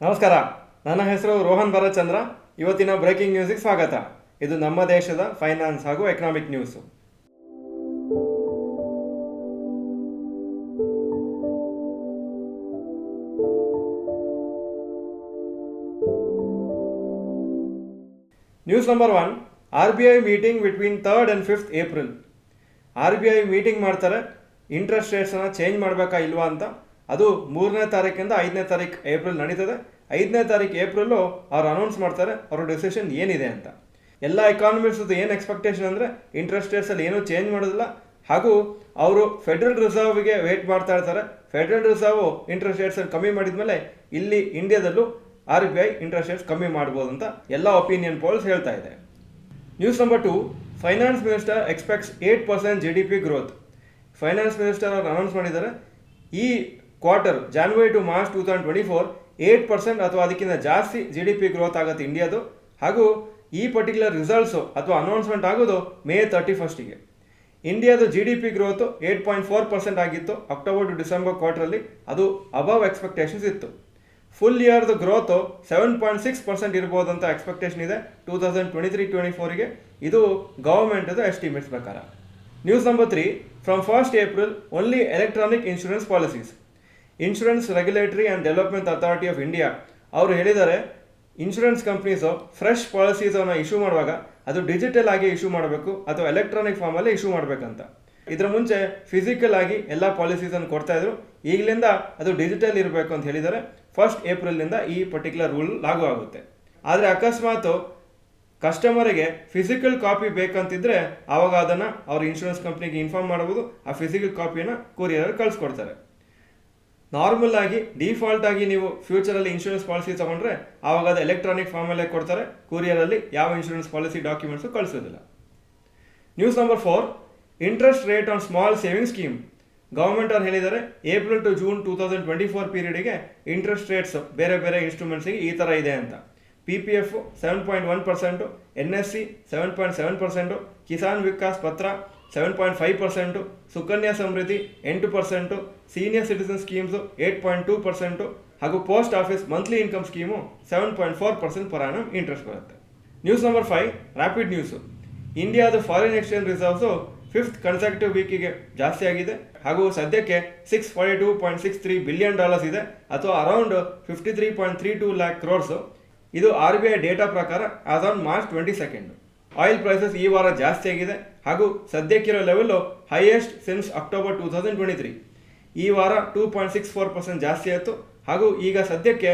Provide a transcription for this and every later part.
ನಮಸ್ಕಾರ. ನನ್ನ ಹೆಸರು ರೋಹನ್ ಭರತ್ಚಂದ್ರ. ಇವತ್ತಿನ ಬ್ರೇಕಿಂಗ್ ನ್ಯೂಸ್ಗೆ ಸ್ವಾಗತ. ಇದು ನಮ್ಮ ದೇಶದ ಫೈನಾನ್ಸ್ ಹಾಗೂ economic news. News number 1, RBI meeting between 3rd and 5th April. RBI meeting ಮಾಡ್ತಾರೆ, ಇಂಟ್ರೆಸ್ಟ್ ರೇಟ್ಸನ್ನು ಚೇಂಜ್ ಮಾಡಬೇಕಾ ಇಲ್ವಾ ಅಂತ. ಅದು 3ನೇ ತಾರೀಕಿಂದ 5ನೇ ತಾರೀಕು ಏಪ್ರಿಲ್ ನಡೀತದೆ. 5ನೇ ತಾರೀಕು ಏಪ್ರಿಲು ಅವ್ರು ಅನೌನ್ಸ್ ಮಾಡ್ತಾರೆ ಅವ್ರ ಡಿಸಿಷನ್ ಏನಿದೆ ಅಂತ. ಎಲ್ಲ ಎಕಾನಮಿಸ್ಟ್ದು ಏನು ಎಕ್ಸ್ಪೆಕ್ಟೇಷನ್ ಅಂದರೆ ಇಂಟ್ರೆಸ್ಟ್ ರೇಟ್ಸಲ್ಲಿ ಏನೂ ಚೇಂಜ್ ಮಾಡೋದಿಲ್ಲ, ಹಾಗೂ ಅವರು ಫೆಡ್ರಲ್ ರಿಸರ್ವ್ಗೆ ವೇಟ್ ಮಾಡ್ತಾ ಇರ್ತಾರೆ. ಫೆಡ್ರಲ್ ರಿಸರ್ವ್ ಇಂಟ್ರೆಸ್ಟ್ ರೇಟ್ಸಲ್ಲಿ ಕಮ್ಮಿ ಮಾಡಿದ್ಮೇಲೆ ಇಲ್ಲಿ ಇಂಡಿಯಾದಲ್ಲೂ RBI ಇಂಟ್ರೆಸ್ಟ್ ರೇಟ್ಸ್ ಕಮ್ಮಿ ಮಾಡ್ಬೋದು ಅಂತ ಎಲ್ಲ ಒಪಿನಿಯನ್ ಪೋಲ್ಸ್ ಹೇಳ್ತಾ ಇದೆ. News number 2, finance minister expects 8% GDP growth. Finance minister ಅವರು ಅನೌನ್ಸ್ ಮಾಡಿದ್ದಾರೆ, ಈ ಕ್ವಾರ್ಟರ್ ಜಾನ್ವರಿ ಟು ಮಾರ್ಚ್ 2024 8% ಅಥವಾ ಅದಕ್ಕಿಂತ ಜಾಸ್ತಿ GDP ಗ್ರೋತ್ ಆಗುತ್ತೆ ಇಂಡಿಯಾದು. ಹಾಗೂ ಈ ಪರ್ಟಿಕ್ಯುಲರ್ ರಿಸಲ್ಟ್ಸು ಅಥವಾ ಅನೌನ್ಸ್ಮೆಂಟ್ ಆಗೋದು ಮೇ 31ಗೆ. ಇಂಡಿಯಾದು GDP ಗ್ರೋತು 8.4% ಆಗಿತ್ತು ಅಕ್ಟೋಬರ್ ಟು ಡಿಸೆಂಬರ್ ಕ್ವಾರ್ಟರಲ್ಲಿ. ಅದು ಅಬವ್ ಎಕ್ಸ್ಪೆಕ್ಟೇಷನ್ಸ್ ಇತ್ತು. ಫುಲ್ ಇಯರ್ದು ಗ್ರೋತು 7.6% ಇರ್ಬೋದು ಅಂತ ಎಕ್ಸ್ಪೆಕ್ಟೇಷನ್ ಇದೆ 2023-24ಗೆ. ಇದು ಗವರ್ಮೆಂಟ್ದು ಎಸ್ಟಿಮೇಟ್ಸ್ ಪ್ರಕಾರ. News number 3, from 1st April only electronic insurance policies. Insurance regulatory and development authority of India ಅವರು ಹೇಳಿದ್ದಾರೆ, ಇನ್ಶೂರೆನ್ಸ್ ಕಂಪ್ನೀಸು ಫ್ರೆಶ್ ಪಾಲಿಸೀಸನ್ನು ಇಶ್ಯೂ ಮಾಡುವಾಗ ಅದು ಡಿಜಿಟಲ್ ಆಗಿ ಇಶ್ಯೂ ಮಾಡಬೇಕು ಅಥವಾ ಎಲೆಕ್ಟ್ರಾನಿಕ್ ಫಾರ್ಮಲ್ಲಿ ಇಶ್ಯೂ ಮಾಡಬೇಕಂತ. ಇದರ ಮುಂಚೆ ಫಿಸಿಕಲ್ ಆಗಿ ಎಲ್ಲ ಪಾಲಿಸೀಸನ್ನು ಕೊಡ್ತಾಯಿದ್ರು, ಈಗಲಿಂದ ಅದು ಡಿಜಿಟಲ್ ಇರಬೇಕು ಅಂತ ಹೇಳಿದ್ದಾರೆ. 1st Aprilನಿಂದ ಈ ಪರ್ಟಿಕ್ಯುಲರ್ ರೂಲ್ ಲಾಗು ಆಗುತ್ತೆ. ಆದರೆ ಅಕಸ್ಮಾತ್ ಕಸ್ಟಮರಿಗೆ ಫಿಸಿಕಲ್ ಕಾಪಿ ಬೇಕಂತಿದ್ರೆ ಆವಾಗ ಅದನ್ನು ಅವ್ರ ಇನ್ಶೂರೆನ್ಸ್ ಕಂಪ್ನಿಗೆ ಇನ್ಫಾರ್ಮ್ ಮಾಡ್ಬೋದು. ಆ ಫಿಸಿಕಲ್ ಕಾಪಿಯನ್ನು ಕೊರಿಯರಲ್ಲಿ ಕಳಿಸ್ಕೊಡ್ತಾರೆ. ನಾರ್ಮಲ್ ಆಗಿ ಡಿಫಾಲ್ಟ್ ಆಗಿ ನೀವು ಫ್ಯೂಚರಲ್ಲಿ ಇನ್ಶೂರೆನ್ಸ್ ಪಾಲಿಸಿ ತೊಗೊಂಡ್ರೆ ಆವಾಗ ಅದು ಎಲೆಕ್ಟ್ರಾನಿಕ್ ಫಾರ್ಮಲ್ಲೇ ಕೊಡ್ತಾರೆ, ಕೊರಿಯರಲ್ಲಿ ಯಾವ ಇನ್ಶೂರೆನ್ಸ್ ಪಾಲಿಸಿ ಡಾಕ್ಯುಮೆಂಟ್ಸು ಕಳಿಸೋದಿಲ್ಲ. News number 4, interest rate on small saving scheme. Government ಅವ್ರು ಹೇಳಿದ್ದಾರೆ, ಏಪ್ರಿಲ್ ಟು ಜೂನ್ 2024 ಪೀರಿಯಡಿಗೆ ಇಂಟ್ರೆಸ್ಟ್ ರೇಟ್ಸ್ ಬೇರೆ ಬೇರೆ ಇನ್ಸ್ಟ್ರೂಮೆಂಟ್ಸಿಗೆ ಈ ಥರ ಇದೆ ಅಂತ. PPF 7.1%, NSC 7.7%, Kisan Vikas Patra 7.5%, Sukanya Samriddhi 8%, senior citizen schemes 8.2%, ಹಾಗೂ post office monthly income scheme 7.4% per annum interest ಬರುತ್ತೆ. News number 5, rapid news. ಇಂಡಿಯಾದ foreign exchange reserves 5th consecutive ವೀಕಿಗೆ ಜಾಸ್ತಿ ಆಗಿದೆ, ಹಾಗೂ ಸದ್ಯಕ್ಕೆ $642.63 ಬಿಲಿಯನ್ ಇದೆ, ಅಥವಾ ಅರೌಂಡ್ 53.32 lakh crores. ಇದು RBI ಡೇಟಾ ಪ್ರಕಾರ as on March 22. Oil prices ಈ ವಾರ ಜಾಸ್ತಿ ಆಗಿದೆ, ಹಾಗೂ ಸದ್ಯಕ್ಕಿರೋ ಲೆವೆಲ್ಲು ಹೈಯೆಸ್ಟ್ ಸಿನ್ಸ್ ಅಕ್ಟೋಬರ್ 2023. ಈ ವಾರ 2.64% ಜಾಸ್ತಿ ಆಯಿತು, ಹಾಗೂ ಈಗ ಸದ್ಯಕ್ಕೆ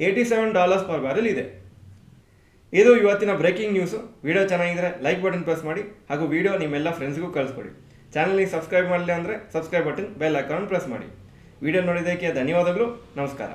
$87 per barrel ಇದೆ. ಇದು ಇವತ್ತಿನ ಬ್ರೇಕಿಂಗ್ ನ್ಯೂಸು. ವಿಡಿಯೋ ಚೆನ್ನಾಗಿದ್ರೆ ಲೈಕ್ ಬಟನ್ ಪ್ರೆಸ್ ಮಾಡಿ, ಹಾಗೂ ವಿಡಿಯೋ ನಿಮ್ಮೆಲ್ಲ ಫ್ರೆಂಡ್ಸ್ಗೂ ಕಳಿಸ್ಕೊಡಿ. ಚಾನಲ್ಗೆ ಸಬ್ಸ್ಕ್ರೈಬ್ ಮಾಡಲಿ ಅಂದರೆ subscribe button, bell icon press ಮಾಡಿ. ವಿಡಿಯೋ ನೋಡಿದ್ದಕ್ಕೆ ಧನ್ಯವಾದಗಳು. ನಮಸ್ಕಾರ.